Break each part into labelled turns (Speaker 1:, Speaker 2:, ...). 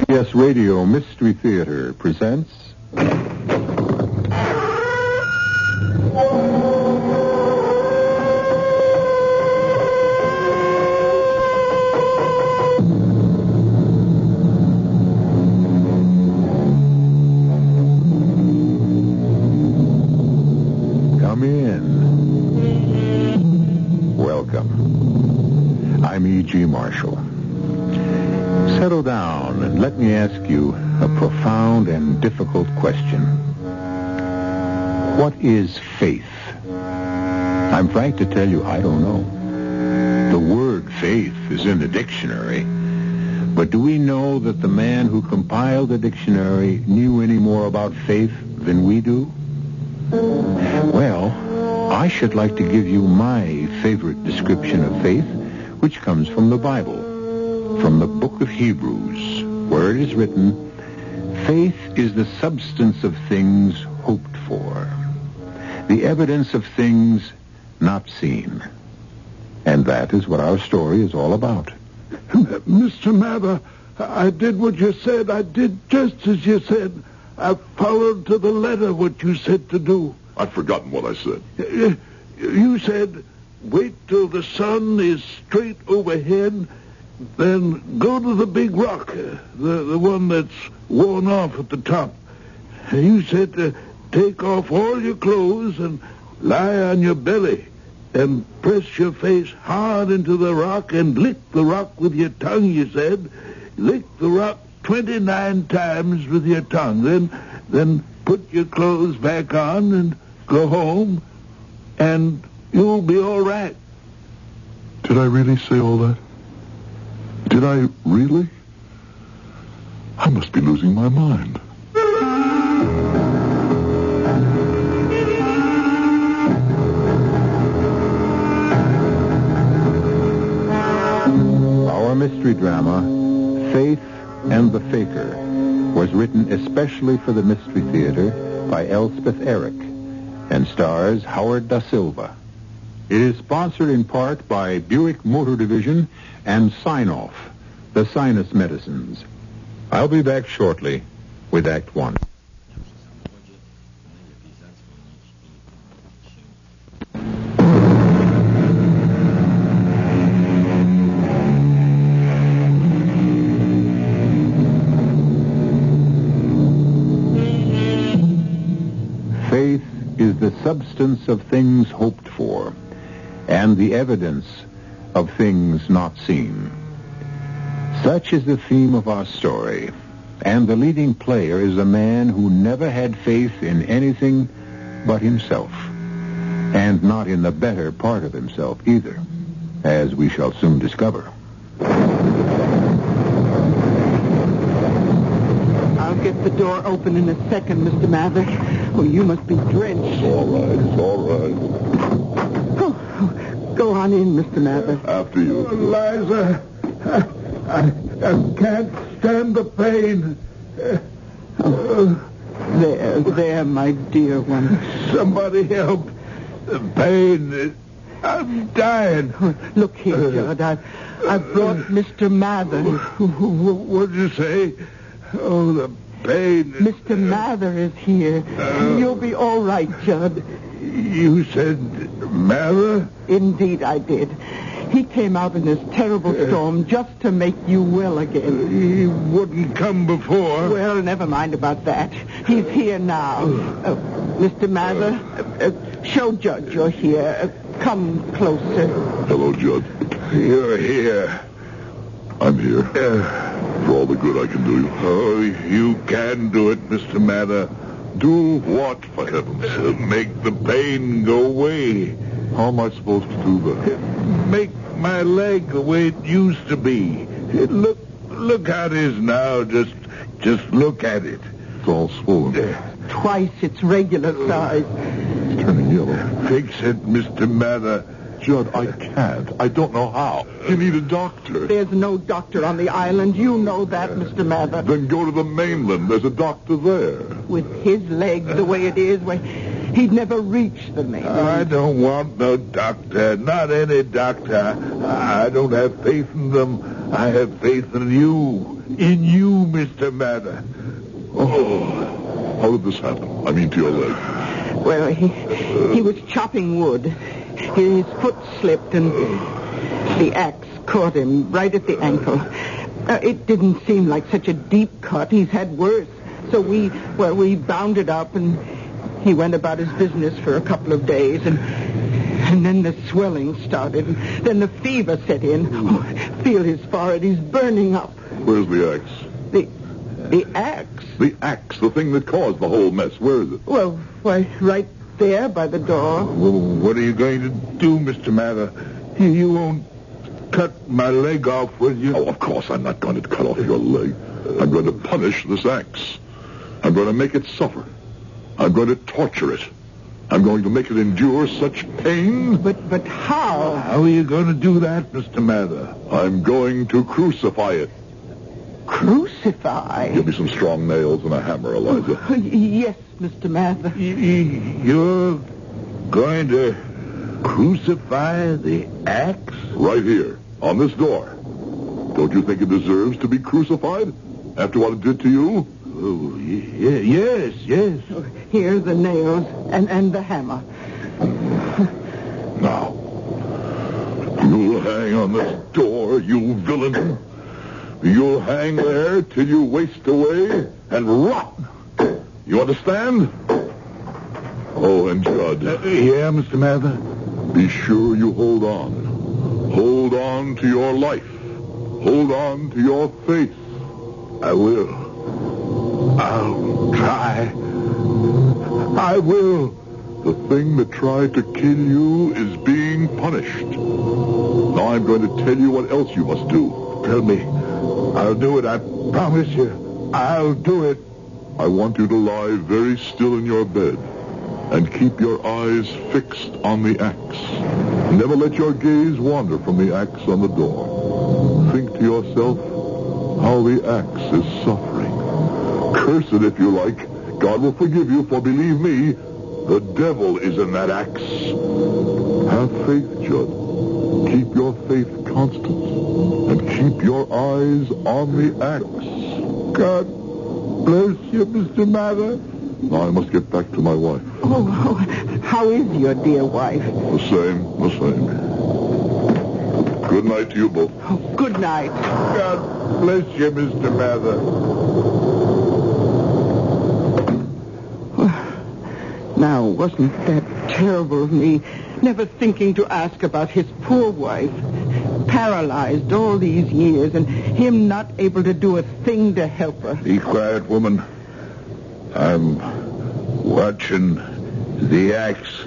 Speaker 1: CBS Radio Mystery Theater presents... Come in. Welcome. I'm E.G. Marshall. Settle down and let me ask you a profound and difficult question. What is faith? I'm frank to tell you, I don't know. The word faith is in the dictionary, but do we know that the man who compiled the dictionary knew any more about faith than we do? Well, I should like to give you my favorite description of faith, which comes from the Bible. From the book of Hebrews, where it is written, faith is the substance of things hoped for, the evidence of things not seen. And that is what our story is all about.
Speaker 2: Mr. Mather, I did what you said. I did just as you said. I followed to the letter what you said to do.
Speaker 3: I've forgotten what I said.
Speaker 2: You said, wait till the sun is straight overhead, then go to the big rock, the one that's worn off at the top. You said to take off all your clothes and lie on your belly and press your face hard into the rock and lick the rock with your tongue, you said. Lick the rock 29 times with your tongue. Then put your clothes back on and go home, and you'll be all right.
Speaker 3: Did I really say all that? Did I really? I must be losing my mind.
Speaker 1: Our mystery drama, Faith and the Faker, was written especially for the Mystery Theater by Elspeth Eric and stars Howard Da Silva. It is sponsored in part by Buick Motor Division and Sign-Off, the sinus medicines. I'll be back shortly with Act One. Faith is the substance of things hoped for, and the evidence of things not seen. Such is the theme of our story, and the leading player is a man who never had faith in anything but himself, and not in the better part of himself either, as we shall soon discover.
Speaker 4: I'll get the door open in a second, Mr. Mather. Oh, you must be drenched.
Speaker 3: It's all right.
Speaker 4: Oh, go on in, Mr. Mather.
Speaker 3: After you.
Speaker 2: Eliza, I can't stand the pain.
Speaker 4: There, my dear one.
Speaker 2: Somebody help. The pain. I'm dying.
Speaker 4: Look here, Judd. I've brought Mr. Mather.
Speaker 2: What'd you say? Oh, the pain.
Speaker 4: Mr. Mather is here. You'll be all right, Judd.
Speaker 2: You said Mather?
Speaker 4: Indeed, I did. He came out in this terrible storm just to make you well again.
Speaker 2: He wouldn't come before.
Speaker 4: Well, never mind about that. He's here now. Mr. Mather, show Judd you're here. Come closer.
Speaker 3: Hello, Judd.
Speaker 2: You're here.
Speaker 3: I'm here. For all the good I can do you.
Speaker 2: Oh, you can do it, Mr. Mather.
Speaker 3: Do what, for heaven's sake?
Speaker 2: Make the pain go away.
Speaker 3: How am I supposed to do that?
Speaker 2: Make my leg the way it used to be. Look how it is now. Just look at it.
Speaker 3: It's all swollen.
Speaker 4: Twice its regular size.
Speaker 3: It's turning yellow.
Speaker 2: Fix it, Mr. Mather.
Speaker 3: Judd, I can't. I don't know how. You need a doctor.
Speaker 4: There's no doctor on the island. You know that, Mr. Mather.
Speaker 3: Then go to the mainland. There's a doctor there.
Speaker 4: With his leg the way it is, he'd never reach the mainland.
Speaker 2: I don't want no doctor. Not any doctor. I don't have faith in them. I have faith in you. In you, Mr. Mather?
Speaker 3: Oh, how did this happen? I mean, to your leg.
Speaker 4: Well, he was chopping wood. His foot slipped and the axe caught him right at the ankle. It didn't seem like such a deep cut. He's had worse. So we bound it up and he went about his business for a couple of days and then the swelling started. And then the fever set in. Oh, feel his forehead. He's burning up.
Speaker 3: Where's the axe?
Speaker 4: The axe?
Speaker 3: The axe, the thing that caused the whole mess. Where is it?
Speaker 4: Well, why, right there by the door.
Speaker 2: Well, what are you going to do, Mr. Mather? You won't cut my leg off, will you?
Speaker 3: Oh, of course I'm not going to cut off your leg. I'm going to punish this axe. I'm going to make it suffer. I'm going to torture it. I'm going to make it endure such pain.
Speaker 4: But how?
Speaker 2: How are you going to do that, Mr. Mather?
Speaker 3: I'm going to crucify it.
Speaker 4: Crucify?
Speaker 3: Give me some strong nails and a hammer, Eliza.
Speaker 4: Oh, yes, Mr. Mather.
Speaker 2: You're going to crucify the axe?
Speaker 3: Right here, on this door. Don't you think it deserves to be crucified after what it did to you?
Speaker 2: Oh, yes.
Speaker 4: Here are the nails and the hammer.
Speaker 3: Now, you'll hang on this door, you villain. You'll hang there till you waste away and rot. You understand? Oh, and Judd.
Speaker 2: Yeah, Mr. Mather?
Speaker 3: Be sure you hold on. Hold on to your life. Hold on to your faith.
Speaker 2: I will. I'll try. I will.
Speaker 3: The thing that tried to kill you is being punished. Now I'm going to tell you what else you must do.
Speaker 2: Tell me. I'll do it. I promise you. I'll do it.
Speaker 3: I want you to lie very still in your bed and keep your eyes fixed on the axe. Never let your gaze wander from the axe on the door. Think to yourself how the axe is suffering. Curse it if you like. God will forgive you, for believe me, the devil is in that axe. Have faith, Judd. Keep your faith constant. And keep your eyes on the axe.
Speaker 2: God bless you, Mr. Mather.
Speaker 3: Now I must get back to my wife.
Speaker 4: Oh, how is your dear wife?
Speaker 3: The same. Good night to you both.
Speaker 4: Oh, good night.
Speaker 2: God bless you, Mr. Mather.
Speaker 4: Now, wasn't that terrible of me, never thinking to ask about his poor wife, paralyzed all these years, and him not able to do a thing to help her.
Speaker 2: Be quiet, woman. I'm watching the axe.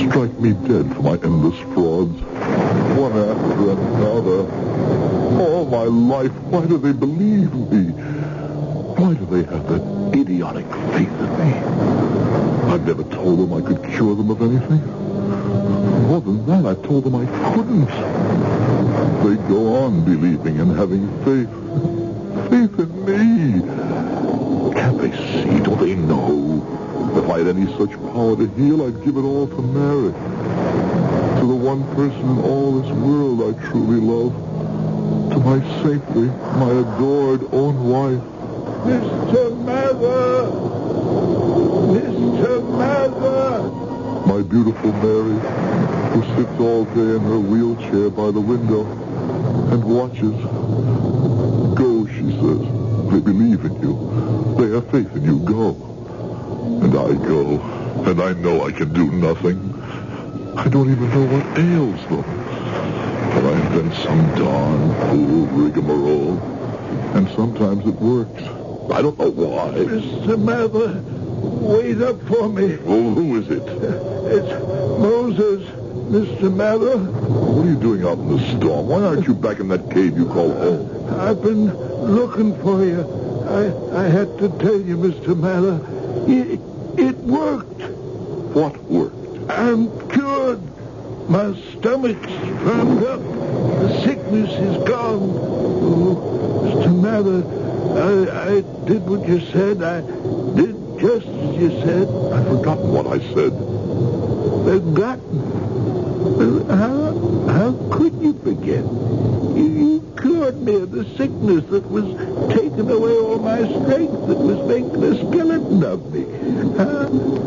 Speaker 3: Strike me dead for my endless frauds, one after another. All my life, why do they believe me? Why do they have that idiotic faith in me? I've never told them I could cure them of anything. More than that, I told them I couldn't. They go on believing and having faith. Faith in me. Can't they see? Don't they know? If I had any such power to heal, I'd give it all to Mary. To the one person in all this world I truly love. To my saintly, my adored own wife.
Speaker 2: Mr. Mather! Mr. Mather!
Speaker 3: My beautiful Mary, who sits all day in her wheelchair by the window and watches. Go, she says. They believe in you. They have faith in you. Go. And I go, and I know I can do nothing. I don't even know what ails them. But I invent some darn fool rigmarole, and sometimes it works. I don't know why.
Speaker 2: Mr. Mather, wait up for me.
Speaker 3: Oh, who is it?
Speaker 2: It's Moses, Mr. Mather.
Speaker 3: What are you doing out in the storm? Why aren't you back in that cave you call home?
Speaker 2: I've been looking for you. I had to tell you, Mr. Mather. It worked.
Speaker 3: What worked?
Speaker 2: I'm cured. My stomach's firmed up. The sickness is gone. Oh, Mr. Mather, I did what you said. I did just as you said.
Speaker 3: I've forgotten what I said.
Speaker 2: Forgotten? How could you forget? You cured me of the sickness that was taking away all my strength, that was making a skeleton of me.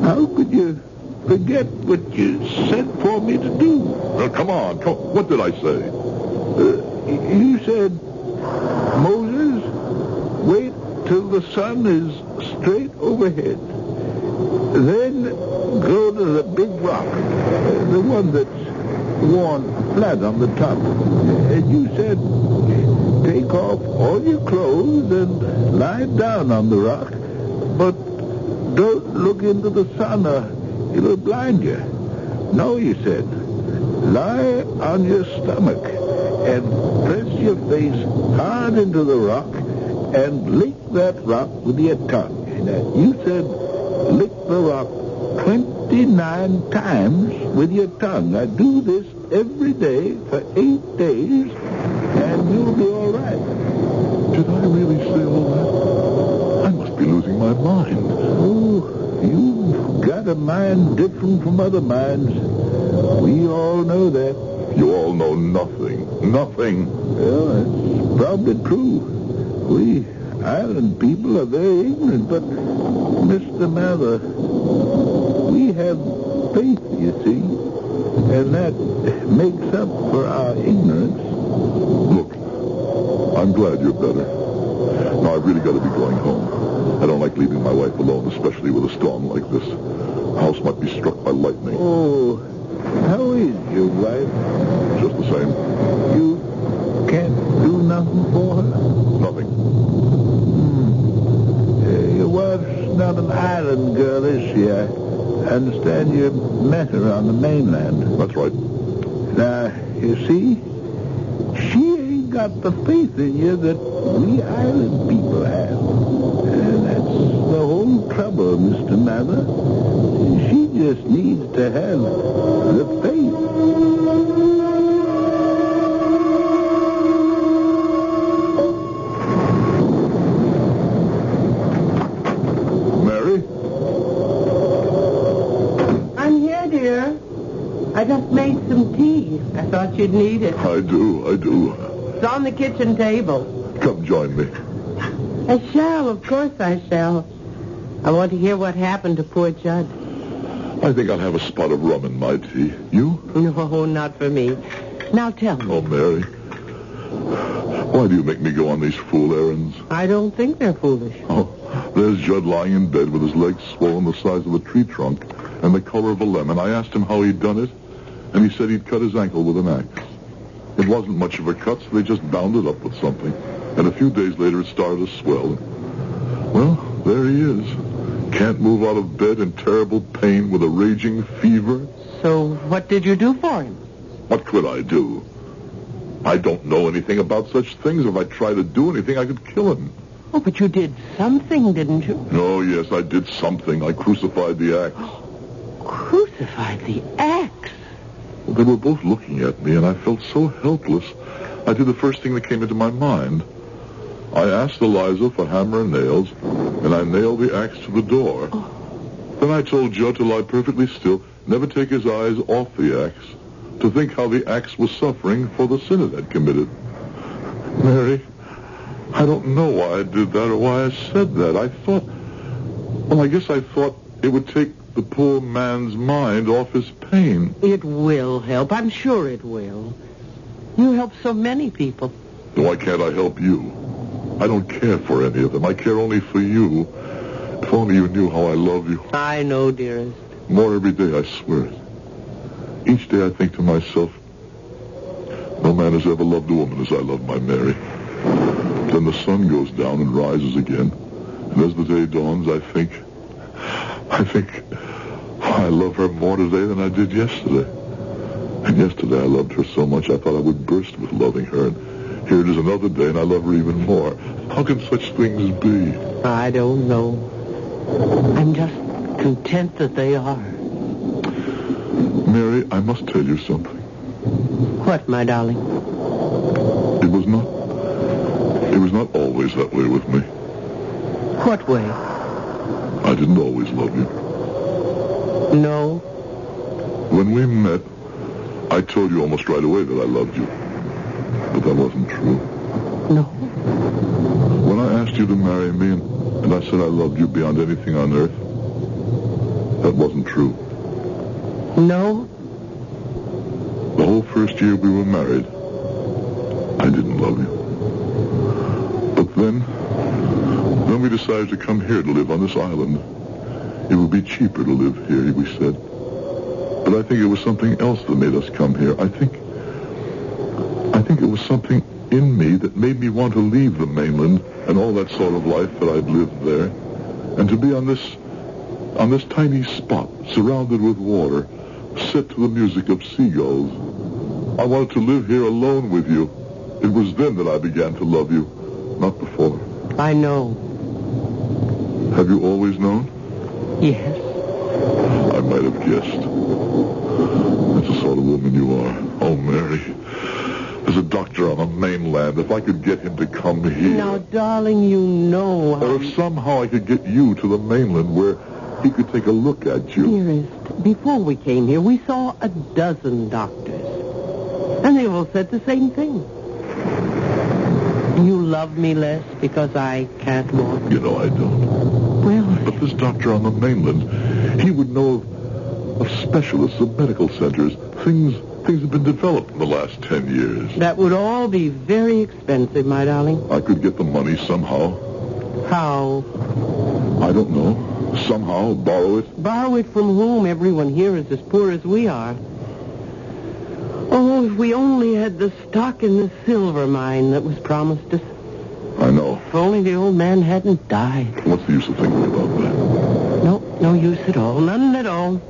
Speaker 2: How could you forget what you sent for me to do?
Speaker 3: Well, come on. What did I say?
Speaker 2: You said, Moses, wait till the sun is straight overhead. Then go to the big rock, the one that's worn flat on the top. And you said, take off all your clothes and lie down on the rock, but don't look into the sun or it'll blind you. No, you said, lie on your stomach and press your face hard into the rock and lick that rock with your tongue. Now, you said, lick the rock 29 times with your tongue. Now, do this every day for 8 days, and you'll be all right.
Speaker 3: Did I really say all that? I must be losing my mind.
Speaker 2: Oh, you've got a mind different from other minds. We all know that.
Speaker 3: You all know nothing. Nothing.
Speaker 2: Well, that's probably true. We island people are very ignorant, but, Mr. Mather, we have faith, you see, and that makes up for our ignorance.
Speaker 3: Look, I'm glad you're better. Now, I've really got to be going home. I don't like leaving my wife alone, especially with a storm like this. The house might be struck by lightning.
Speaker 2: Oh, how is your wife?
Speaker 3: Just the same.
Speaker 2: You can't do nothing for her?
Speaker 3: Nothing.
Speaker 2: Your wife's not an island girl, is she? I understand you met her on the mainland.
Speaker 3: That's right.
Speaker 2: Now, you see, she ain't got the faith in you that we island people have. And that's the whole trouble, Mr. Mather. She just needs to have the faith.
Speaker 3: Mary?
Speaker 4: I'm here, dear. I just made some tea. I thought you'd need it.
Speaker 3: I do.
Speaker 4: It's on the kitchen table.
Speaker 3: Come join me.
Speaker 4: I shall, of course I shall. I want to hear what happened to poor Judd.
Speaker 3: I think I'll have a spot of rum in my tea. You?
Speaker 4: No, not for me. Now tell me.
Speaker 3: Oh, Mary. Why do you make me go on these fool errands?
Speaker 4: I don't think they're foolish.
Speaker 3: Oh, there's Judd lying in bed with his legs swollen the size of a tree trunk and the color of a lemon. I asked him how he'd done it, and he said he'd cut his ankle with an axe. It wasn't much of a cut, so they just bound it up with something. And a few days later, it started to swell. Well, there he is. Can't move out of bed in terrible pain with a raging fever.
Speaker 4: So what did you do for him?
Speaker 3: What could I do? I don't know anything about such things. If I tried to do anything, I could kill him.
Speaker 4: Oh, but you did something, didn't you?
Speaker 3: Oh, yes, I did something. I crucified the axe.
Speaker 4: Crucified the axe?
Speaker 3: Well, they were both looking at me, and I felt so helpless. I did the first thing that came into my mind. I asked Eliza for hammer and nails, and I nailed the axe to the door. Oh. Then I told Judd to lie perfectly still, never take his eyes off the axe, to think how the axe was suffering for the sin it had committed. Mary, I don't know why I did that or why I said that. I thought it would take the poor man's mind off his pain.
Speaker 4: It will help. I'm sure it will. You help so many people.
Speaker 3: Why can't I help you? I don't care for any of them. I care only for you. If only you knew how I love you.
Speaker 4: I know, dearest.
Speaker 3: More every day, I swear it. Each day I think to myself, no man has ever loved a woman as I love my Mary. Then the sun goes down and rises again. And as the day dawns, I think, I love her more today than I did yesterday. And yesterday I loved her so much I thought I would burst with loving her. And here it is another day and I love her even more. How can such things be?
Speaker 4: I don't know. I'm just content that they are.
Speaker 3: Mary, I must tell you something.
Speaker 5: What, my darling?
Speaker 3: It was not always that way with me.
Speaker 5: What way?
Speaker 3: I didn't always love you.
Speaker 5: No.
Speaker 3: When we met, I told you almost right away that I loved you. But that wasn't true.
Speaker 5: No.
Speaker 3: When I asked you to marry me and I said I loved you beyond anything on earth, that wasn't true.
Speaker 5: No.
Speaker 3: The whole first year we were married, I didn't love you. But then we decided to come here to live on this island. It would be cheaper to live here, we said. But I think it was something else that made us come here. I think it was something in me that made me want to leave the mainland and all that sort of life that I'd lived there, and to be on this tiny spot, surrounded with water, set to the music of seagulls. I wanted to live here alone with you. It was then that I began to love you, not before.
Speaker 5: I know.
Speaker 3: Have you always known?
Speaker 5: Yes.
Speaker 3: I might have guessed. That's the sort of woman you are. Oh, Mary. There's a doctor on the mainland. If I could get him to come here.
Speaker 5: Now, darling, you know.
Speaker 3: Or if somehow I could get you to the mainland where he could take a look at you.
Speaker 5: Dearest, before we came here, we saw a dozen doctors. And they all said the same thing. You love me less because I can't walk.
Speaker 3: You know I don't.
Speaker 5: Well...
Speaker 3: But this doctor on the mainland, he would know of specialists, of medical centers. Things have been developed in the last 10 years.
Speaker 5: That would all be very expensive, my darling.
Speaker 3: I could get the money somehow.
Speaker 5: How?
Speaker 3: I don't know. Somehow, borrow it.
Speaker 5: Borrow it from whom? Everyone here is as poor as we are. Oh, if we only had the stock in the silver mine that was promised us.
Speaker 3: I know.
Speaker 5: If only the old man hadn't died.
Speaker 3: What's the use of thinking about that?
Speaker 5: No use at all. None at all.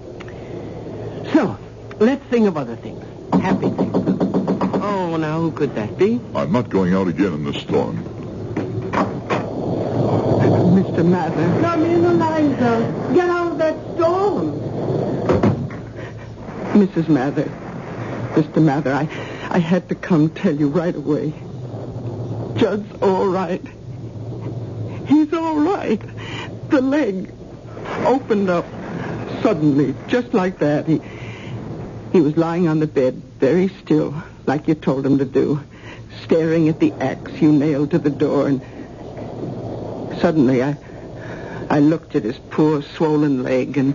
Speaker 5: So, let's think of other things. Happy things. Oh, now, who could that be?
Speaker 3: I'm not going out again in this storm.
Speaker 4: Mr. Mather.
Speaker 5: Come in, Eliza. Get out of that storm.
Speaker 4: Mrs. Mather. Mr. Mather, I had to come tell you right away. Judd's all right. He's all right. The leg opened up suddenly, just like that. He was lying on the bed, very still, like you told him to do, staring at the axe you nailed to the door, and suddenly I looked at his poor swollen leg, and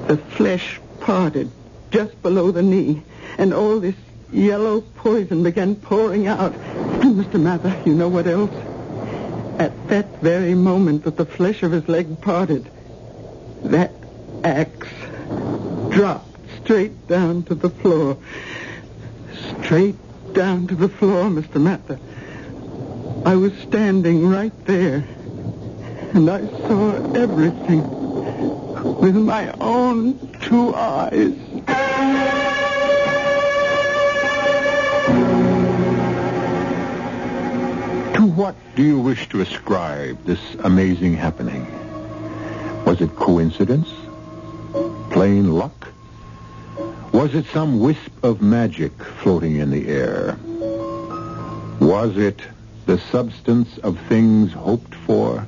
Speaker 4: the flesh parted just below the knee, and all this yellow poison began pouring out. And Mr. Mather, you know what else? At that very moment that the flesh of his leg parted, that axe dropped straight down to the floor. Straight down to the floor, Mr. Mather. I was standing right there, and I saw everything with my own 2 eyes.
Speaker 1: To what do you wish to ascribe this amazing happening? Was it coincidence? Plain luck? Was it some wisp of magic floating in the air? Was it the substance of things hoped for?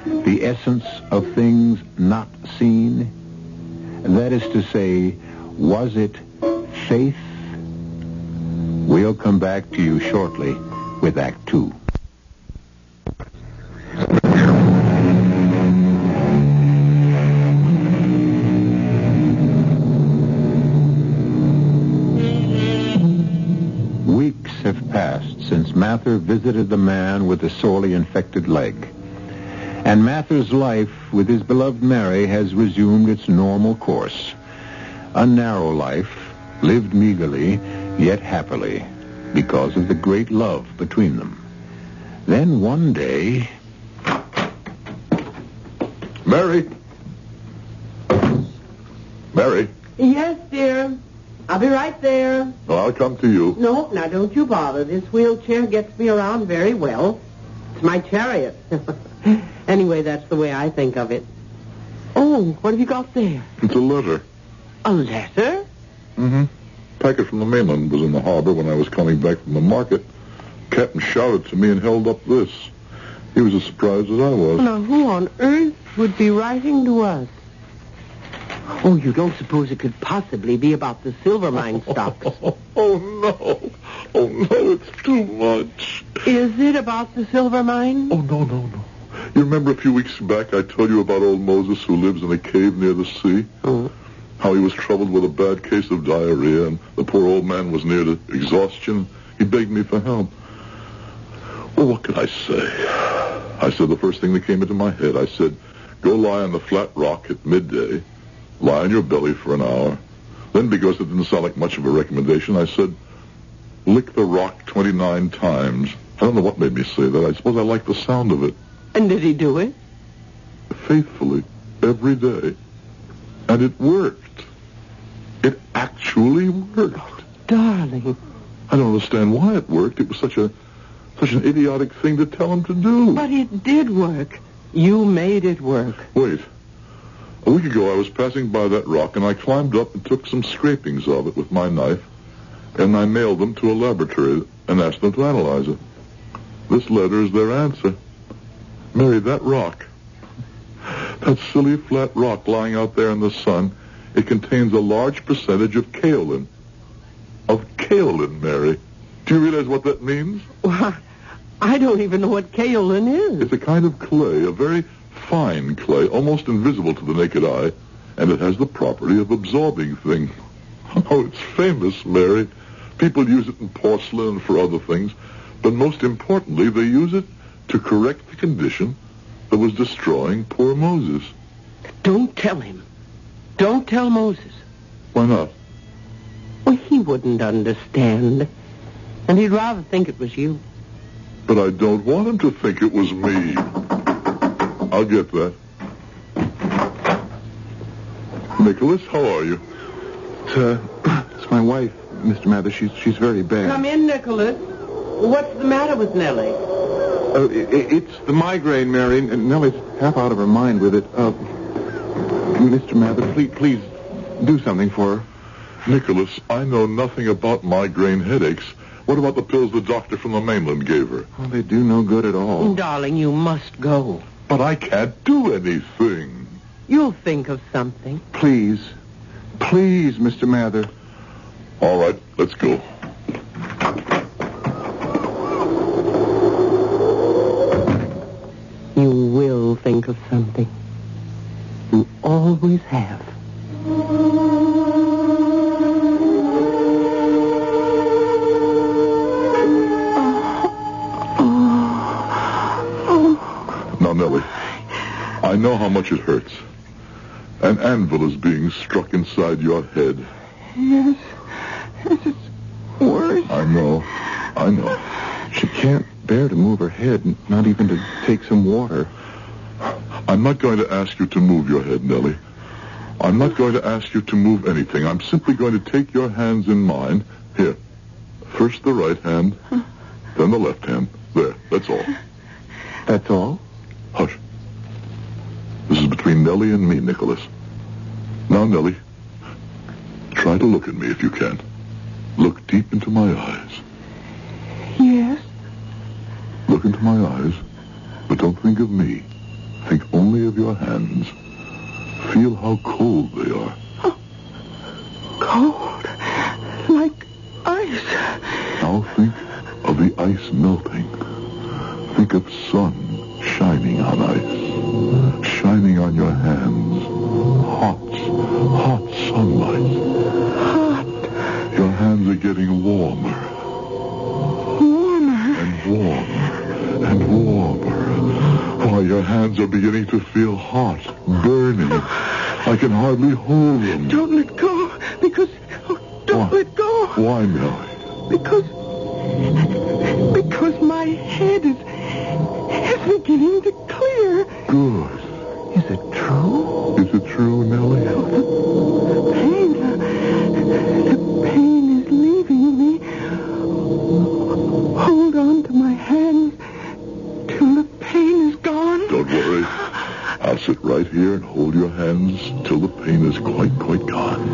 Speaker 1: The essence of things not seen? That is to say, was it faith? We'll come back to you shortly with Act 2. Weeks have passed since Mather visited the man with the sorely infected leg. And Mather's life with his beloved Mary has resumed its normal course. A narrow life, lived meagerly, yet happily, because of the great love between them. Then one day...
Speaker 3: Mary? Mary?
Speaker 5: Yes, dear. I'll be right there.
Speaker 3: No, I'll come to you.
Speaker 5: No, now don't you bother. This wheelchair gets me around very well. It's my chariot. Anyway, that's the way I think of it. Oh, what have you got there?
Speaker 3: It's a letter.
Speaker 5: A letter?
Speaker 3: Mm-hmm. Packet from the mainland was in the harbor when I was coming back from the market. Captain shouted to me and held up this. He was as surprised as I was.
Speaker 5: Now, who on earth would be writing to us? Oh, you don't suppose it could possibly be about the silver mine stocks?
Speaker 3: Oh, no. Oh, no, it's too much.
Speaker 5: Is it about the silver mine?
Speaker 3: Oh, no. You remember a few weeks back I told you about old Moses who lives in a cave near the sea?
Speaker 5: Oh.
Speaker 3: How he was troubled with a bad case of diarrhea, and the poor old man was near to exhaustion. He begged me for help. Well, what could I say? I said the first thing that came into my head. I said, go lie on the flat rock at midday. Lie on your belly for an hour. Then, because it didn't sound like much of a recommendation, I said, lick the rock 29 times. I don't know what made me say that. I suppose I liked the sound of it.
Speaker 5: And did he do it?
Speaker 3: Faithfully, every day. And it worked. It actually worked.
Speaker 5: Oh, darling.
Speaker 3: I don't understand why it worked. It was such an idiotic thing to tell him to do.
Speaker 5: But it did work. You made it work.
Speaker 3: Wait. A week ago, I was passing by that rock, and I climbed up and took some scrapings of it with my knife, and I mailed them to a laboratory and asked them to analyze it. This letter is their answer. Mary, that rock, that silly flat rock lying out there in the sun, it contains a large percentage of kaolin. Of kaolin, Mary. Do you realize what that means?
Speaker 5: Well, I don't even know what kaolin is.
Speaker 3: It's a kind of clay, a very fine clay, almost invisible to the naked eye, and it has the property of absorbing things. Oh, it's famous, Mary. People use it in porcelain and for other things, but most importantly, they use it to correct the condition that was destroying poor Moses.
Speaker 5: Don't tell him. Don't tell Moses.
Speaker 3: Why not?
Speaker 5: Well, he wouldn't understand. And he'd rather think it was you.
Speaker 3: But I don't want him to think it was me. I'll get that. Nicholas, how are you?
Speaker 1: It's my wife, Mr. Mather. She's very bad.
Speaker 5: Come in, Nicholas. What's the matter with Nellie?
Speaker 1: It's the migraine, Mary. And Nellie's half out of her mind with it. Mr. Mather, please do something for her.
Speaker 3: Nicholas, I know nothing about migraine headaches. What about the pills the doctor from the mainland gave her?
Speaker 1: Well, they do no good at all.
Speaker 5: Darling, you must go.
Speaker 3: But I can't do anything.
Speaker 5: You'll think of something.
Speaker 1: Please, Mr. Mather.
Speaker 3: All right, let's go.
Speaker 5: You will think of something. You always have.
Speaker 3: Now, Nellie, I know how much it hurts. An anvil is being struck inside your head.
Speaker 4: Yes, it's worse.
Speaker 3: I know.
Speaker 1: She can't bear to move her head, not even to take some water.
Speaker 3: I'm not going to ask you to move your head, Nellie. I'm not going to ask you to move anything. I'm simply going to take your hands in mine. Here. First the right hand, then the left hand. There, that's all.
Speaker 1: That's all?
Speaker 3: Hush. This is between Nellie and me, Nicholas. Now, Nellie, try to look at me if you can. Look deep into my eyes.
Speaker 4: Yes.
Speaker 3: Look into my eyes, but don't think of me. Think only of your hands. Feel how cold they are.
Speaker 4: Oh, cold. Like ice.
Speaker 3: Now think of the ice melting. Think of sun shining on ice. Shining on your hands. Hot sunlight.
Speaker 4: Hot.
Speaker 3: Your hands are getting warmer.
Speaker 4: Warmer.
Speaker 3: And warmer. Why, your hands are beginning to feel hot, burning. I can hardly hold them.
Speaker 4: Don't let go, because... don't let go.
Speaker 3: Why, Nellie?
Speaker 4: Because my head is beginning to clear.
Speaker 3: Good.
Speaker 1: Is it true?
Speaker 3: Is it true, Nellie?
Speaker 4: The pain is leaving me. Hold on to my hands till the pain is gone.
Speaker 3: Don't worry. I'll sit right here and hold your hands till the pain pain is quite gone.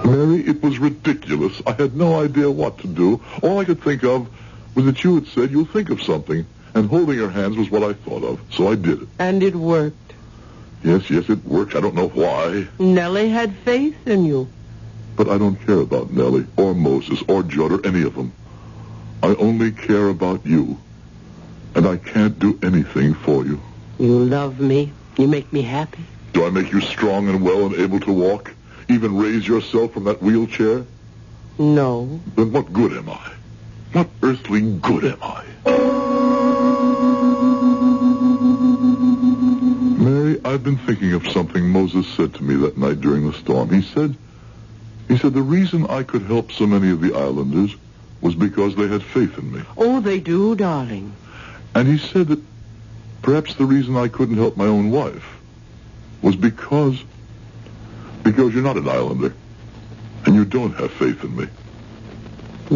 Speaker 3: Mary, it was ridiculous. I had no idea what to do. All I could think of was that you had said you'll think of something, and holding her hands was what I thought of, so I did it.
Speaker 5: And it worked.
Speaker 3: Yes, it worked. I don't know why.
Speaker 5: Nellie had faith in you.
Speaker 3: But I don't care about Nellie, or Moses, or Judd, or any of them. I only care about you. And I can't do anything for you.
Speaker 5: You love me. You make me happy.
Speaker 3: Do I make you strong and well and able to walk? Even raise yourself from that wheelchair?
Speaker 5: No.
Speaker 3: Then what good am I? What earthly good am I? Mary, I've been thinking of something Moses said to me that night during the storm. He said the reason I could help so many of the islanders was because they had faith in me.
Speaker 5: Oh, they do, darling.
Speaker 3: And he said that perhaps the reason I couldn't help my own wife was because you're not an islander and you don't have faith in me.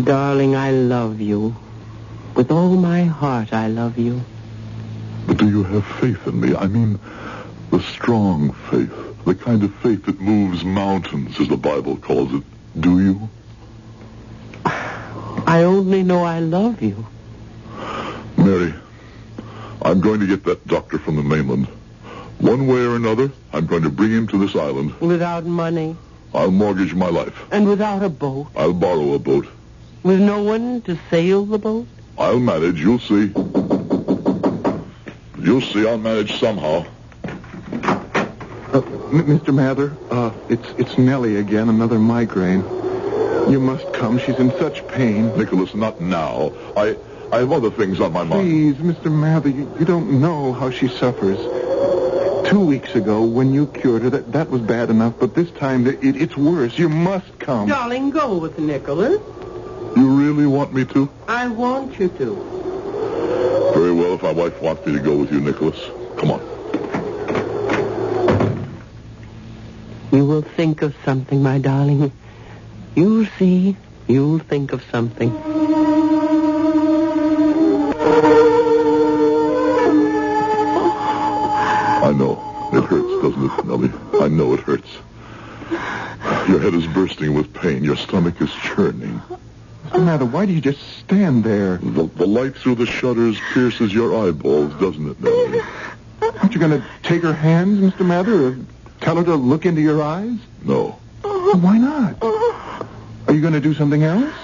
Speaker 5: Darling, I love you. With all my heart, I love you.
Speaker 3: But do you have faith in me? I mean, the strong faith, the kind of faith that moves mountains, as the Bible calls it. Do you?
Speaker 5: I only know I love you.
Speaker 3: Mary, I'm going to get that doctor from the mainland. One way or another, I'm going to bring him to this island.
Speaker 5: Without money?
Speaker 3: I'll mortgage my life.
Speaker 5: And without a boat?
Speaker 3: I'll borrow a boat.
Speaker 5: With no one to sail the boat?
Speaker 3: I'll manage, you'll see. You'll see I'll manage somehow.
Speaker 6: Mr. Mather, it's Nellie again, another migraine. You must come. She's in such pain.
Speaker 3: Nicholas, not now. I have other things on my mind.
Speaker 6: Please, Mr. Mather, you don't know how she suffers. 2 weeks ago, when you cured her, that was bad enough, but this time it's worse. You must come.
Speaker 5: Darling, go with Nicholas.
Speaker 3: You really want me to?
Speaker 5: I want you to.
Speaker 3: Very well, if my wife wants me to go with you, Nicholas. Come on.
Speaker 5: You will think of something, my darling. You'll see. You'll think of something.
Speaker 3: I know. It hurts, doesn't it, Nellie? I know it hurts. Your head is bursting with pain. Your stomach is churning.
Speaker 6: What's the matter? Why do you just stand there?
Speaker 3: The light through the shutters pierces your eyeballs, doesn't it, Nellie?
Speaker 6: Aren't you going to take her hands, Mr. Mather, or tell her to look into your eyes?
Speaker 3: No.
Speaker 6: Why not? Are you going to do something else?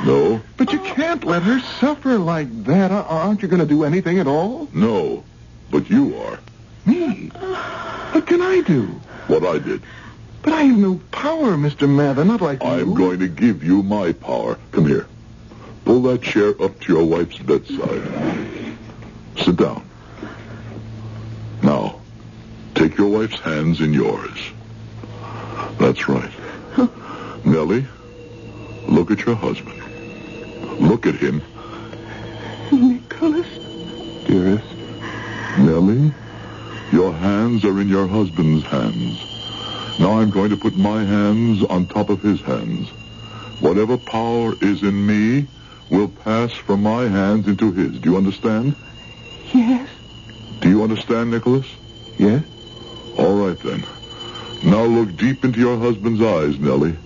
Speaker 3: No.
Speaker 6: But you can't let her suffer like that. Aren't you going to do anything at all?
Speaker 3: No. But you are.
Speaker 6: Me? What can I do?
Speaker 3: What I did.
Speaker 6: But I have no power, Mr. Mather, not like you.
Speaker 3: I'm going to give you my power. Come here. Pull that chair up to your wife's bedside. Sit down. Now, take your wife's hands in yours. That's right. Nellie, look at your husband. Look at him.
Speaker 4: Nicholas?
Speaker 6: Dearest.
Speaker 3: Nellie, your hands are in your husband's hands. Now I'm going to put my hands on top of his hands. Whatever power is in me will pass from my hands into his. Do you understand?
Speaker 4: Yes.
Speaker 3: Do you understand, Nicholas?
Speaker 6: Yes?
Speaker 3: All right, then. Now look deep into your husband's eyes, Nellie.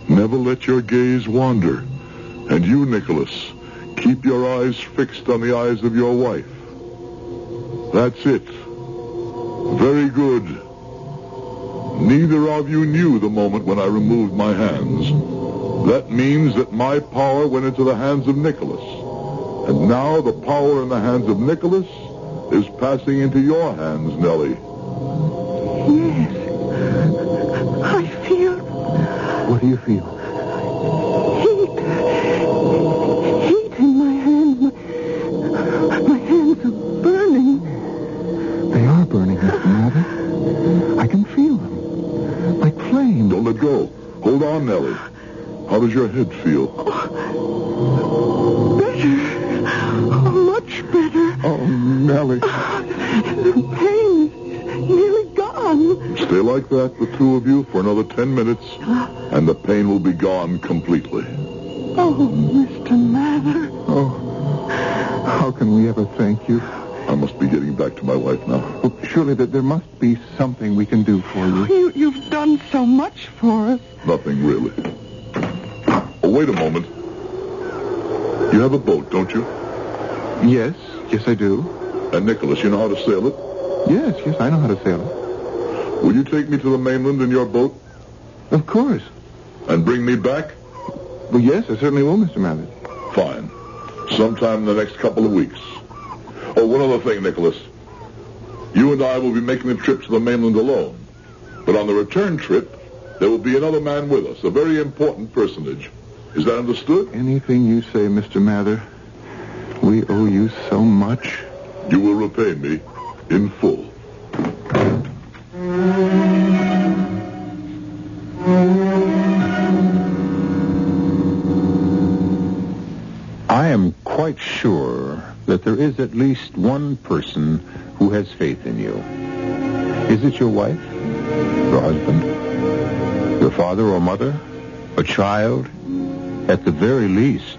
Speaker 3: Never let your gaze wander. And you, Nicholas, keep your eyes fixed on the eyes of your wife. That's it. Very good. Neither of you knew the moment when I removed my hands. That means that my power went into the hands of Nicholas. And now the power in the hands of Nicholas is passing into your hands, Nellie.
Speaker 4: Yes. I feel...
Speaker 6: What do you feel?
Speaker 4: Heat in my hands. My hands are burning.
Speaker 6: They are burning, Mr. Mather. I can feel them. Like flame.
Speaker 3: Don't let go. Hold on, Nellie. How does your head feel?
Speaker 4: Better. Oh, much better.
Speaker 6: Oh, Nellie.
Speaker 4: The pain is nearly gone.
Speaker 3: Stay like that, the two of you, for another 10 minutes, and the pain will be gone completely.
Speaker 4: Oh, Mr. Mather.
Speaker 6: Oh, How can we ever thank you?
Speaker 3: I must be getting back to my wife now.
Speaker 6: Well, surely there must be something we can do for you.
Speaker 4: You've done so much for us.
Speaker 3: Nothing really. Oh, wait a moment. You have a boat, don't you?
Speaker 6: Yes, I do.
Speaker 3: And Nicholas, you know how to sail it?
Speaker 6: Yes, I know how to sail it.
Speaker 3: Will you take me to the mainland in your boat?
Speaker 6: Of course.
Speaker 3: And bring me back?
Speaker 6: Well, yes, I certainly will, Mr. Mallard.
Speaker 3: Fine. Sometime in the next couple of weeks. Oh, one other thing, Nicholas. You and I will be making the trip to the mainland alone. But on the return trip, there will be another man with us, a very important personage. Is that understood?
Speaker 6: Anything you say, Mr. Mather. We owe you so much.
Speaker 3: You will repay me in full.
Speaker 1: I am quite sure that there is at least one person who has faith in you. Is it your wife? Your husband? Your father or mother? A child? At the very least,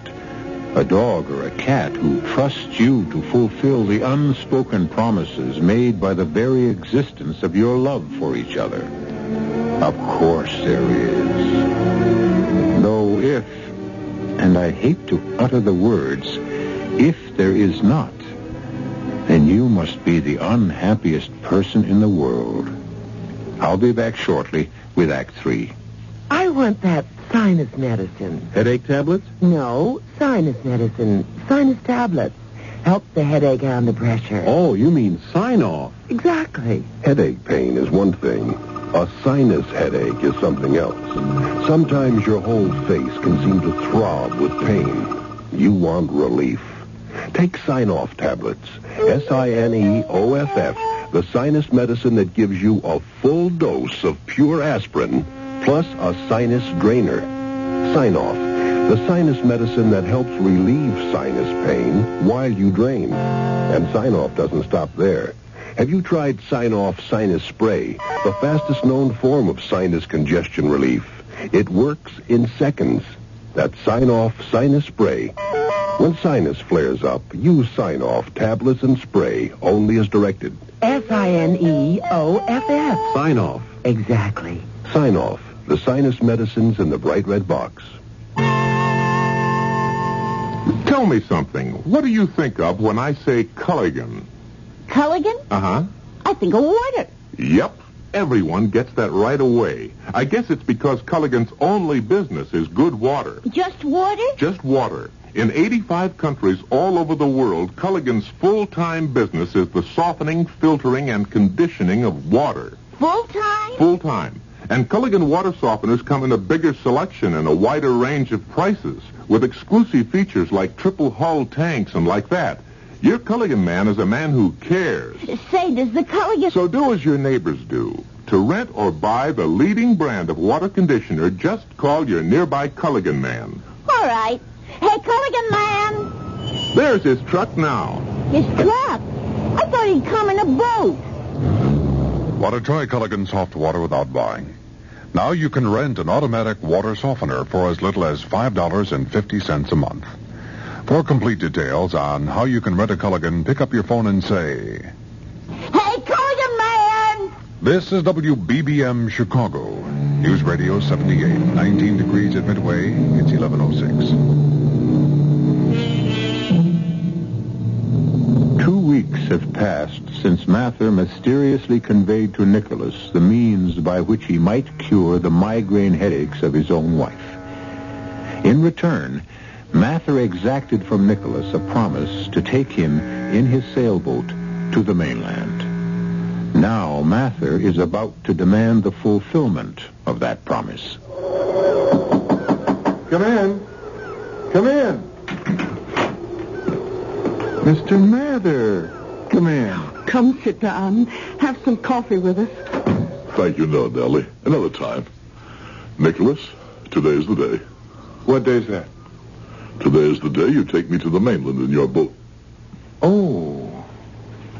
Speaker 1: a dog or a cat who trusts you to fulfill the unspoken promises made by the very existence of your love for each other. Of course there is. Though if, and I hate to utter the words, if there is not, then you must be the unhappiest person in the world. I'll be back shortly with Act 3.
Speaker 5: I want that sinus medicine.
Speaker 1: Headache tablets?
Speaker 5: No, sinus medicine. Sinus tablets. Help the headache and the pressure.
Speaker 7: Oh, you mean sign-off.
Speaker 5: Exactly.
Speaker 7: Headache pain is one thing. A sinus headache is something else. Sometimes your whole face can seem to throb with pain. You want relief. Take Sign-Off tablets. SINEOFF, the sinus medicine that gives you a full dose of pure aspirin, plus a sinus drainer. Sign-Off, the sinus medicine that helps relieve sinus pain while you drain. And Sign-Off doesn't stop there. Have you tried Sign-Off Sinus Spray, the fastest known form of sinus congestion relief? It works in seconds. That's Sign-Off Sinus Spray. When sinus flares up, use Sign-Off tablets and spray only as directed.
Speaker 5: SINEOFF.
Speaker 7: Sign-Off.
Speaker 5: Exactly.
Speaker 7: Sign-Off, the sinus medicines in the bright red box.
Speaker 8: Tell me something. What do you think of when I say Culligan?
Speaker 9: Culligan?
Speaker 8: Uh-huh.
Speaker 9: I think of water.
Speaker 8: Yep. Everyone gets that right away. I guess it's because Culligan's only business is good water.
Speaker 9: Just water?
Speaker 8: Just water. In 85 countries all over the world, Culligan's full-time business is the softening, filtering, and conditioning of water.
Speaker 9: Full-time?
Speaker 8: Full-time. And Culligan water softeners come in a bigger selection and a wider range of prices, with exclusive features like triple hull tanks and like that. Your Culligan man is a man who cares.
Speaker 9: Say, does the Culligan...
Speaker 8: So do as your neighbors do. To rent or buy the leading brand of water conditioner, just call your nearby Culligan man.
Speaker 9: All right. Hey, Culligan man.
Speaker 8: There's his truck now.
Speaker 9: His truck? I thought he'd come in a boat.
Speaker 10: Want to try Culligan soft water without buying? Now you can rent an automatic water softener for as little as $5.50 a month. For complete details on how you can rent a Culligan, pick up your phone and say,
Speaker 9: Hey, Culligan man!
Speaker 10: This is WBBM Chicago. News Radio 78, 19 degrees at Midway. It's 11:06.
Speaker 1: 2 weeks have passed since Mather mysteriously conveyed to Nicholas the means by which he might cure the migraine headaches of his own wife. In return, Mather exacted from Nicholas a promise to take him in his sailboat to the mainland. Now Mather is about to demand the fulfillment of that promise.
Speaker 6: Come in. Come in. Mr. Mather, come in.
Speaker 4: Come sit down. Have some coffee with us.
Speaker 3: Thank you, no, Nellie. Another time. Nicholas, today's the day.
Speaker 6: What day is that?
Speaker 3: Today is the day you take me to the mainland in your boat.
Speaker 6: Oh.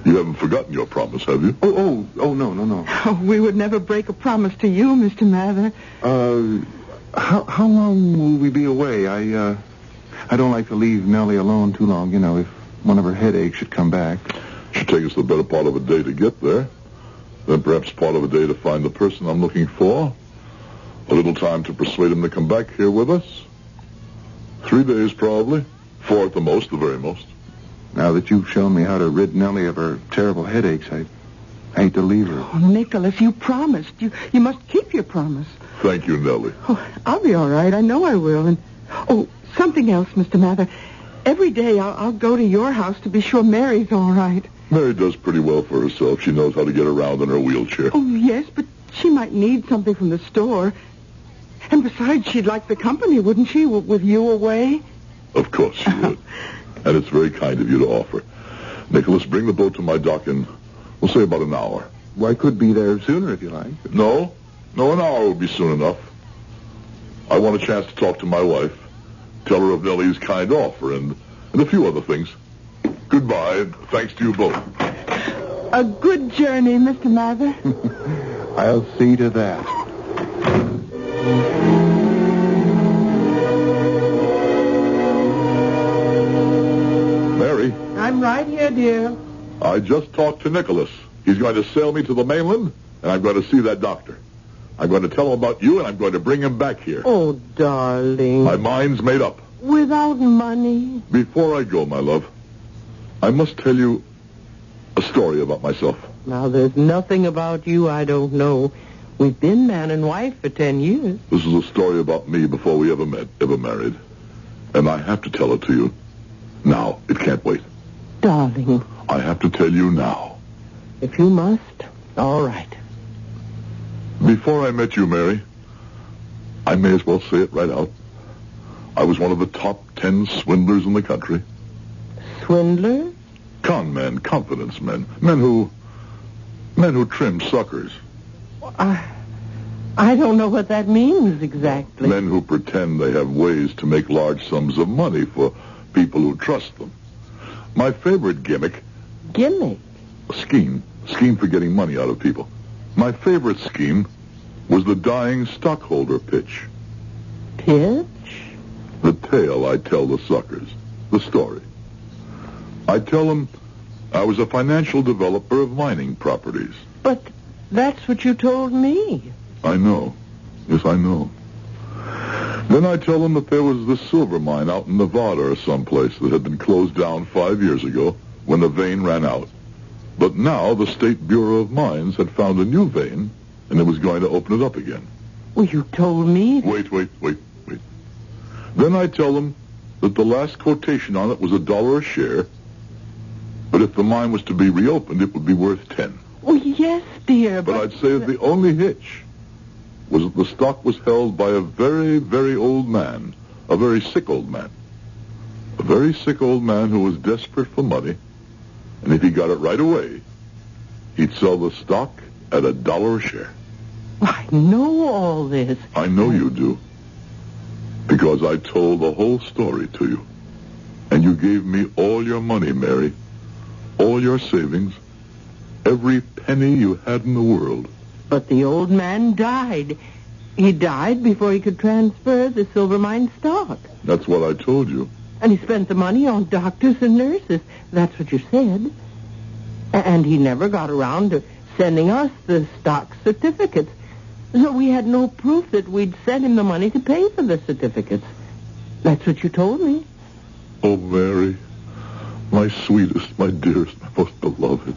Speaker 3: You haven't forgotten your promise, have you?
Speaker 6: Oh, no.
Speaker 4: Oh, we would never break a promise to you, Mr. Mather.
Speaker 6: How long will we be away? I don't like to leave Nellie alone too long, if one of her headaches should come back.
Speaker 3: Should take us the better part of a day to get there. Then perhaps part of a day to find the person I'm looking for. A little time to persuade him to come back here with us. 3 days, probably. 4 at the most, the very most.
Speaker 6: Now that you've shown me how to rid Nellie of her terrible headaches, I hate to leave her.
Speaker 4: Oh, Nicholas, you promised. You must keep your promise.
Speaker 3: Thank you, Nellie.
Speaker 4: Oh, I'll be all right. I know I will. And something else, Mr. Mather. Every day I'll go to your house to be sure Mary's all right.
Speaker 3: Mary does pretty well for herself. She knows how to get around in her wheelchair.
Speaker 4: Oh, yes, but she might need something from the store. And besides, she'd like the company, wouldn't she, with you away?
Speaker 3: Of course she would. And it's very kind of you to offer. Nicholas, bring the boat to my dock in, we'll say about an hour.
Speaker 6: Well, I could be there sooner if you like.
Speaker 3: No, an hour would be soon enough. I want a chance to talk to my wife, tell her of Nellie's kind offer, and a few other things. Goodbye, and thanks to you both.
Speaker 4: A good journey, Mr. Mather.
Speaker 6: I'll see to that.
Speaker 3: Mary?
Speaker 5: I'm right here, dear.
Speaker 3: I just talked to Nicholas. He's going to sail me to the mainland, and I'm going to see that doctor. I'm going to tell him about you, and I'm going to bring him back here.
Speaker 5: Oh, darling.
Speaker 3: My mind's made up.
Speaker 5: Without money?
Speaker 3: Before I go, my love, I must tell you a story about myself.
Speaker 5: Now, there's nothing about you I don't know. We've been man and wife for 10 years.
Speaker 3: This is a story about me before we ever met, ever married. And I have to tell it to you. Now. It can't wait.
Speaker 5: Darling.
Speaker 3: I have to tell you now.
Speaker 5: If you must, all right.
Speaker 3: Before I met you, Mary, I may as well say it right out. I was one of the top 10 swindlers in the country.
Speaker 5: Swindler?
Speaker 3: Con men, confidence men. Men who trim suckers.
Speaker 5: I don't know what that means exactly.
Speaker 3: Men who pretend they have ways to make large sums of money for people who trust them. My favorite gimmick...
Speaker 5: Gimmick?
Speaker 3: Scheme for getting money out of people. My favorite scheme was the dying stockholder pitch.
Speaker 5: Pitch?
Speaker 3: The tale I tell the suckers. The story. I tell them I was a financial developer of mining properties.
Speaker 5: But that's what you told me.
Speaker 3: I know. Yes, I know. Then I tell them that there was this silver mine out in Nevada or someplace that had been closed down 5 years ago when the vein ran out. But now the State Bureau of Mines had found a new vein, and it was going to open it up again.
Speaker 5: Well, you told me...
Speaker 3: Wait. Then I tell them that the last quotation on it was $1 a share, but if the mine was to be reopened, it would be worth 10.
Speaker 5: Oh, yes, dear,
Speaker 3: but I'd say that the only hitch was that the stock was held by a very, very old man, a very sick old man. A very sick old man who was desperate for money, and if he got it right away, he'd sell the stock at $1 a share.
Speaker 5: I know all this.
Speaker 3: I know you do. Because I told the whole story to you. And you gave me all your money, Mary. All your savings. Every penny you had in the world.
Speaker 5: But the old man died. He died before he could transfer the silver mine stock.
Speaker 3: That's what I told you.
Speaker 5: And he spent the money on doctors and nurses. That's what you said. And he never got around to sending us the stock certificates. So we had no proof that we'd sent him the money to pay for the certificates. That's what you told me.
Speaker 3: Oh, Mary, my sweetest, my dearest, my most beloved.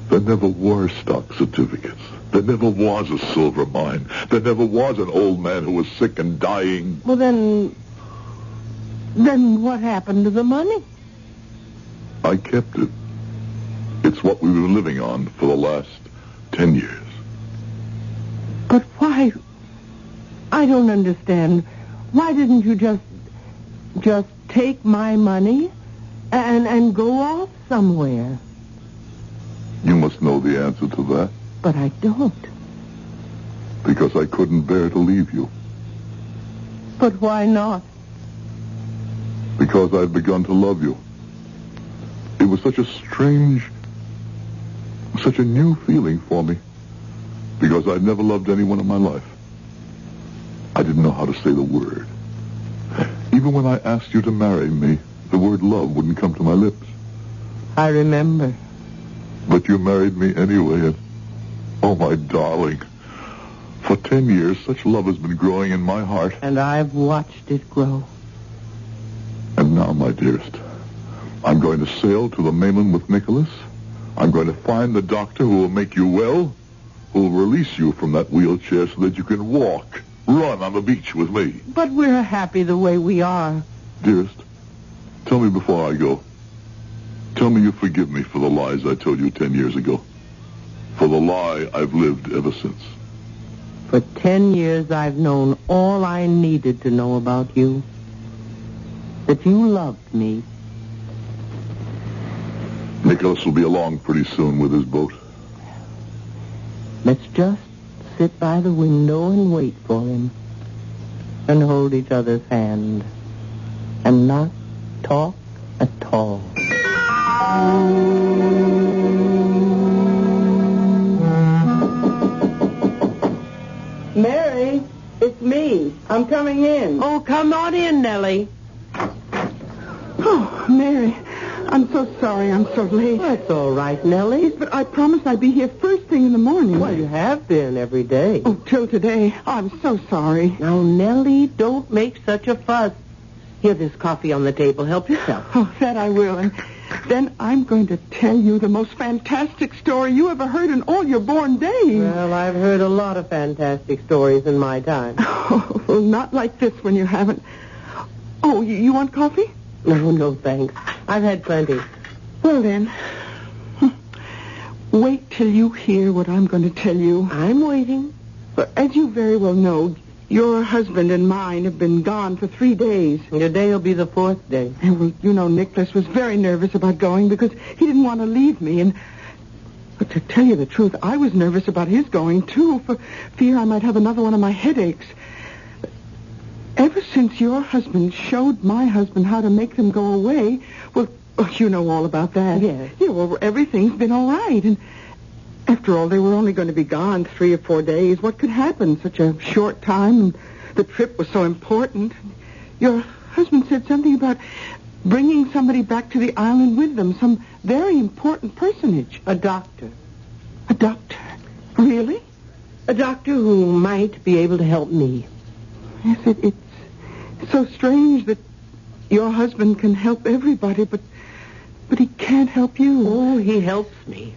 Speaker 3: There never were stock certificates. There never was a silver mine. There never was an old man who was sick and dying.
Speaker 5: Well, then what happened to the money?
Speaker 3: I kept it. It's what we were living on for the last 10 years.
Speaker 5: But why? I don't understand. Why didn't you just take my money and go off somewhere?
Speaker 3: You must know the answer to that.
Speaker 5: But I don't.
Speaker 3: Because I couldn't bear to leave you.
Speaker 5: But why not?
Speaker 3: Because I'd begun to love you. It was such a strange, such a new feeling for me. Because I'd never loved anyone in my life. I didn't know how to say the word. Even when I asked you to marry me, the word love wouldn't come to my lips.
Speaker 5: I remember.
Speaker 3: But you married me anyway, and oh, my darling, for 10 years, such love has been growing in my heart.
Speaker 5: And I've watched it grow.
Speaker 3: And now, my dearest, I'm going to sail to the mainland with Nicholas. I'm going to find the doctor who will make you well, who will release you from that wheelchair so that you can walk, run on the beach with me.
Speaker 5: But we're happy the way we are.
Speaker 3: Dearest, tell me before I go. Tell me you forgive me for the lies I told you 10 years ago. For the lie I've lived ever since.
Speaker 5: For 10 years, I've known all I needed to know about you. That you loved me.
Speaker 3: Nicholas will be along pretty soon with his boat.
Speaker 5: Let's just sit by the window and wait for him. And hold each other's hand. And not talk at all. Mary, it's me. I'm coming in. Oh, come on in, Nellie.
Speaker 4: Oh, Mary, I'm so sorry I'm so late.
Speaker 5: That's all right, Nellie.
Speaker 4: Yes, but I promised I'd be here first thing in the morning.
Speaker 5: Well, you have been every day.
Speaker 4: Oh, till today. Oh, I'm so sorry.
Speaker 5: Now, Nellie, don't make such a fuss. Here, there's coffee on the table. Help yourself.
Speaker 4: Oh, that I will. And then I'm going to tell you the most fantastic story you ever heard in all your born days.
Speaker 5: Well, I've heard a lot of fantastic stories in my time.
Speaker 4: Oh, well, not like this when you haven't. Oh, you want coffee?
Speaker 5: No, thanks. I've had plenty.
Speaker 4: Well, then, wait till you hear what I'm going to tell you.
Speaker 5: I'm waiting.
Speaker 4: But as you very well know, your husband and mine have been gone for 3 days.
Speaker 5: Today will be the 4th day.
Speaker 4: And, well, you know, Nicholas was very nervous about going because he didn't want to leave me. But to tell you the truth, I was nervous about his going, too, for fear I might have another one of my headaches. Ever since your husband showed my husband how to make them go away, well, you know all about that.
Speaker 5: Yes.
Speaker 4: Yeah, well, everything's been all right. And after all, they were only going to be gone 3 or 4 days. What could happen? Such a short time, and the trip was so important. Your husband said something about bringing somebody back to the island with them, some very important personage.
Speaker 5: A doctor.
Speaker 4: A doctor? Really?
Speaker 5: A doctor who might be able to help me.
Speaker 4: Yes, it's so strange that your husband can help everybody, but he can't help you.
Speaker 5: Oh, he helps me.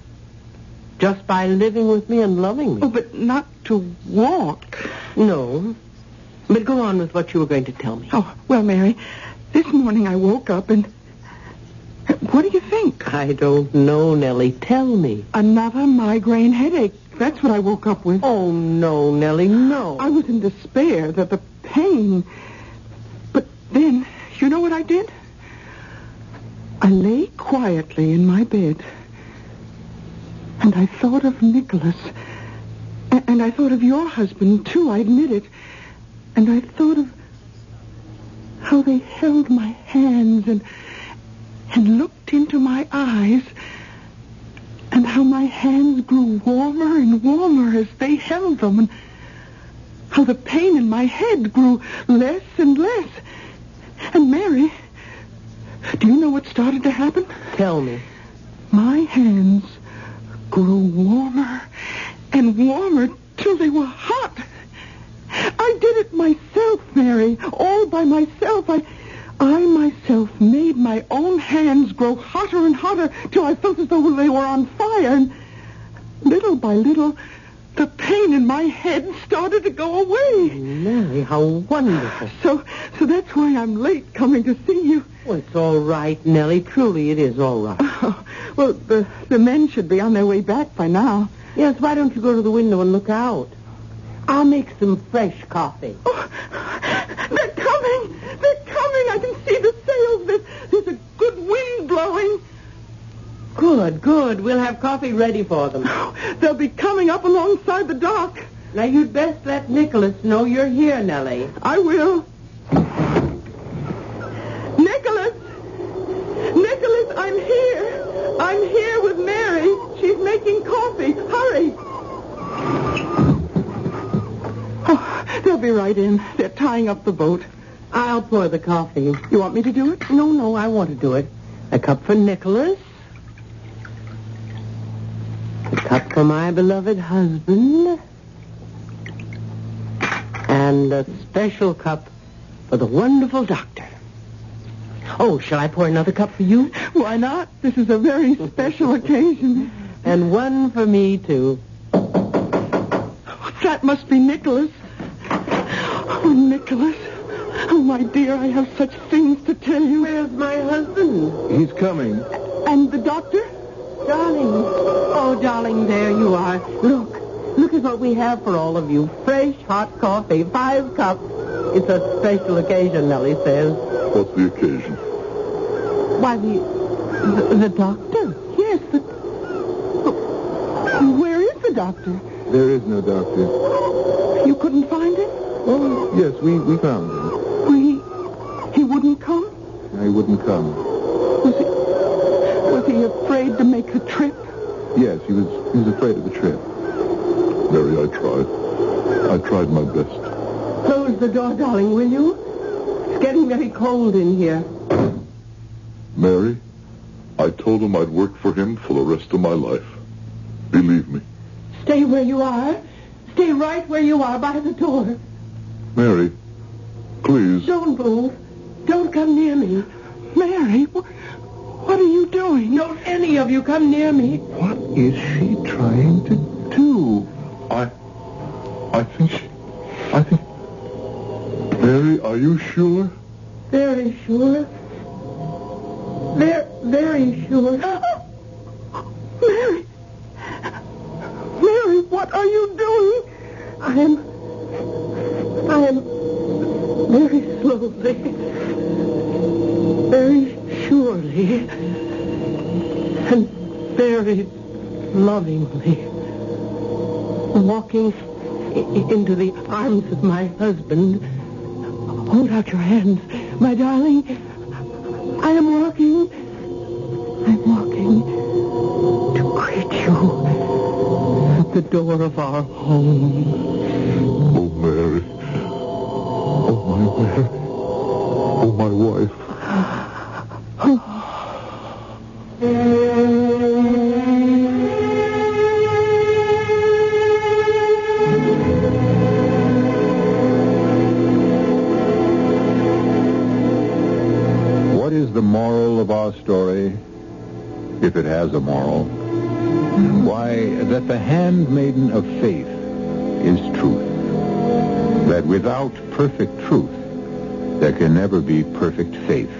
Speaker 5: Just by living with me and loving me.
Speaker 4: Oh, but not to walk.
Speaker 5: No. But go on with what you were going to tell me.
Speaker 4: Oh, well, Mary, this morning I woke up and... What do you think?
Speaker 5: I don't know, Nellie. Tell me.
Speaker 4: Another migraine headache. That's what I woke up with.
Speaker 5: Oh, no, Nellie, no.
Speaker 4: I was in despair that the pain... But then, you know what I did? I lay quietly in my bed... And I thought of Nicholas. And I thought of your husband, too, I admit it. And I thought of how they held my hands and looked into my eyes. And how my hands grew warmer and warmer as they held them. And how the pain in my head grew less and less. And Mary, do you know what started to happen?
Speaker 5: Tell me.
Speaker 4: My hands grew warmer and warmer till they were hot. I did it myself, Mary, all by myself. I myself made my own hands grow hotter and hotter till I felt as though they were on fire. And little by little, the pain in my head started to go away.
Speaker 5: Mary, how wonderful.
Speaker 4: So that's why I'm late coming to see you.
Speaker 5: Well, it's all right, Nellie. Truly, it is all right.
Speaker 4: Oh, well, the men should be on their way back by now.
Speaker 5: Yes, why don't you go to the window and look out? I'll make some fresh coffee.
Speaker 4: Oh, they're coming! They're coming! I can see the sails. There's a good wind blowing.
Speaker 5: Good. We'll have coffee ready for them.
Speaker 4: Oh, they'll be coming up alongside the dock.
Speaker 5: Now, you'd best let Nicholas know you're here, Nellie.
Speaker 4: I will. Nicholas, I'm here. I'm here with Mary. She's making coffee. Hurry. Oh, they'll be right in. They're tying up the boat.
Speaker 5: I'll pour the coffee.
Speaker 4: You want me to do it?
Speaker 5: No, I want to do it. A cup for Nicholas. A cup for my beloved husband. And a special cup for the wonderful doctor. Oh, shall I pour another cup for you?
Speaker 4: Why not? This is a very special occasion.
Speaker 5: And one for me, too.
Speaker 4: That must be Nicholas. Oh, Nicholas. Oh, my dear, I have such things to tell you.
Speaker 5: Where's my husband?
Speaker 6: He's coming.
Speaker 4: And the doctor?
Speaker 5: Darling. Oh, darling, there you are. Look at what we have for all of you. Fresh, hot coffee, 5 cups. It's a special occasion, Nellie says.
Speaker 3: What's the occasion?
Speaker 5: Why, the doctor.
Speaker 4: Yes, Where is the doctor?
Speaker 6: There is no doctor.
Speaker 4: You couldn't find him?
Speaker 6: Oh, yes, we found him.
Speaker 4: He wouldn't come?
Speaker 6: He wouldn't come.
Speaker 4: Was he afraid to make the trip?
Speaker 6: Yes, he was afraid of the trip.
Speaker 3: Mary, I tried. I tried my best.
Speaker 5: Close the door, darling, will you? It's getting very cold in here.
Speaker 3: Mary, I told him I'd work for him for the rest of my life. Believe me.
Speaker 5: Stay where you are. Stay right where you are by the door.
Speaker 3: Mary, please.
Speaker 5: Don't move. Don't come near me.
Speaker 4: Mary, what are you doing?
Speaker 5: Don't any of you come near me.
Speaker 6: What is she trying to do?
Speaker 3: I think... Mary, are you sure?
Speaker 5: Very sure. Very sure.
Speaker 4: Mary, what are you doing?
Speaker 5: I am very slowly, very surely, and very lovingly walking into the arms of my husband. Hold out your hands, my darling. I am walking to greet you at the door of our home.
Speaker 3: Oh, Mary. Oh, my Mary. Oh, my wife.
Speaker 1: What is the moral of our story, if it has a moral? Why, that the handmaiden of faith is truth. That without perfect truth, there can never be perfect faith.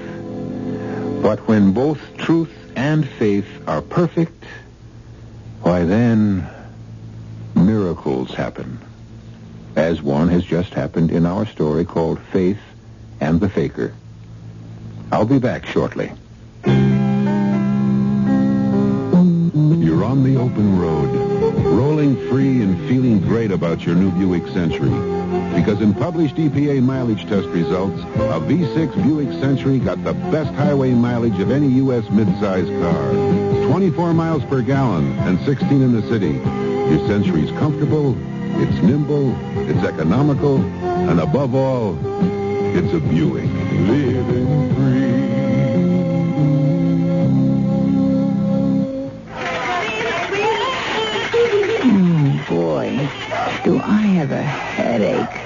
Speaker 1: But when both truth and faith are perfect, why then, miracles happen. As one has just happened in our story called Faith and the Faker. I'll be back shortly.
Speaker 7: You're on the open road, rolling free and feeling great about your new Buick Century. Because in published EPA mileage test results, a V6 Buick Century got the best highway mileage of any U.S. midsize car. 24 miles per gallon and 16 in the city. Your Century's comfortable, it's nimble, it's economical, and above all, it's a Buick. Living free.
Speaker 9: Boy, do I have a headache.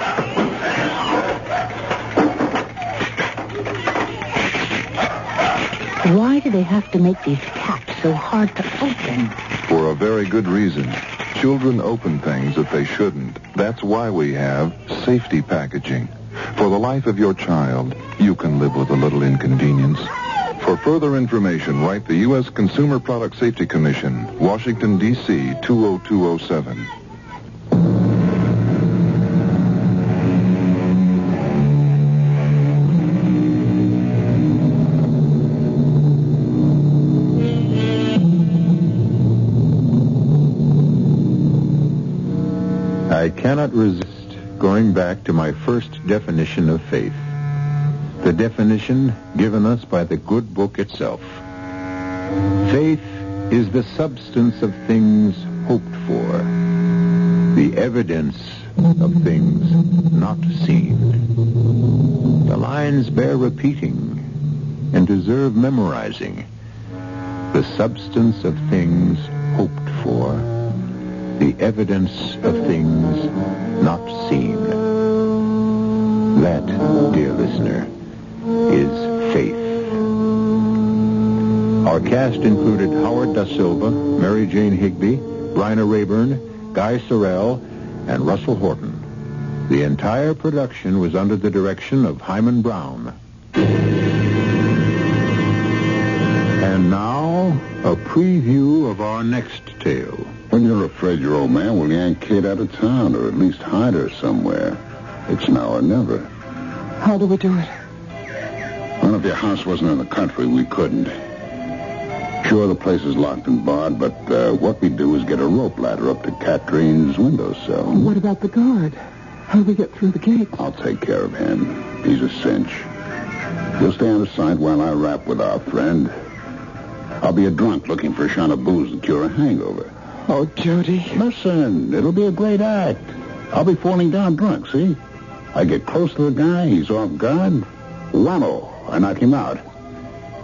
Speaker 9: Why do they have to make these caps so hard to open?
Speaker 6: For a very good reason. Children open things that they shouldn't. That's why we have safety packaging. For the life of your child, you can live with a little inconvenience. For further information, write the U.S. Consumer Product Safety Commission, Washington, D.C., 20207.
Speaker 1: I cannot resist going back to my first definition of faith. The definition given us by the good book itself. Faith is the substance of things hoped for, the evidence of things not seen. The lines bear repeating and deserve memorizing. The substance of things hoped for, the evidence of things not seen. That, dear listener, is faith. Our cast included Howard Da Silva, Mary Jane Higby, Bryna Rayburn, Guy Sorrell, and Russell Horton. The entire production was under the direction of Himan Brown. And now, a preview of our next tale.
Speaker 11: When you're afraid your old man will yank Kate out of town, or at least hide her somewhere, it's now or never.
Speaker 4: How do we do it?
Speaker 11: Well, if your house wasn't in the country, we couldn't. Sure, the place is locked and barred, but what we do is get a rope ladder up to Katrine's windowsill.
Speaker 4: What about the guard? How do we get through the gate?
Speaker 11: I'll take care of him. He's a cinch. You'll stay out of sight while I rap with our friend. I'll be a drunk looking for a shot of booze to cure a hangover.
Speaker 4: Oh, Jody.
Speaker 11: Listen, it'll be a great act. I'll be falling down drunk, see? I get close to the guy, he's off guard. Whammo, I knock him out.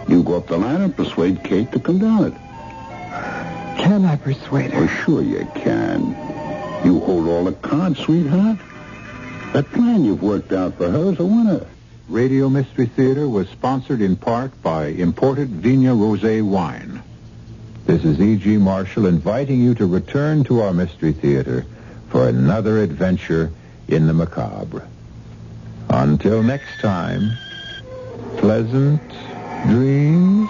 Speaker 11: You go up the ladder and persuade Kate to come down it.
Speaker 4: Can I persuade her?
Speaker 11: Oh, sure you can. You hold all the cards, sweetheart. That plan you've worked out for her is a winner.
Speaker 1: Radio Mystery Theater was sponsored in part by imported Vigna Rosé wine. This is E.G. Marshall inviting you to return to our Mystery Theater for another adventure in the macabre. Until next time, pleasant dreams.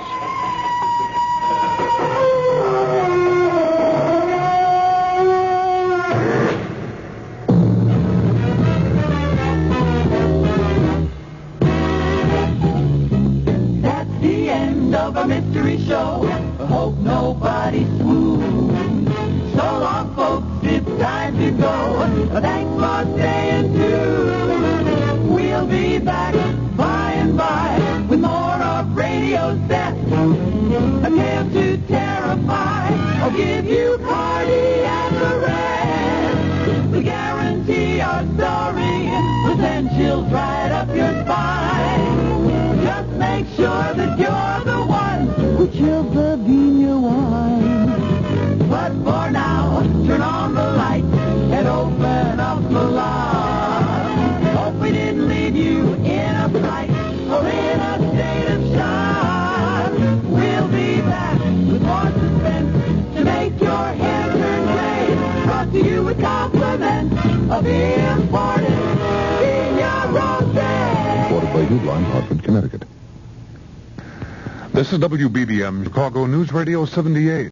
Speaker 12: That's the end of our mystery show. I hope nobody swooned. So long, folks, it's time to go. Thanks for staying tuned. We'll be back by and by with more of radio's best. A tale to terrify. I'll give you party and the rest. We guarantee our story will send chills right up your spine. Just make sure that you're the one who chills the Vigna wine. But for now, turn on the light and open up the lock. Hope we didn't leave you in a fright or in a state of shock. We'll be back with more suspense to make your hair turn gray. Brought to you with compliments of imported Vigna Rosé.
Speaker 10: Reported by Uline, Hartford, Connecticut. This is WBBM Chicago News Radio 78.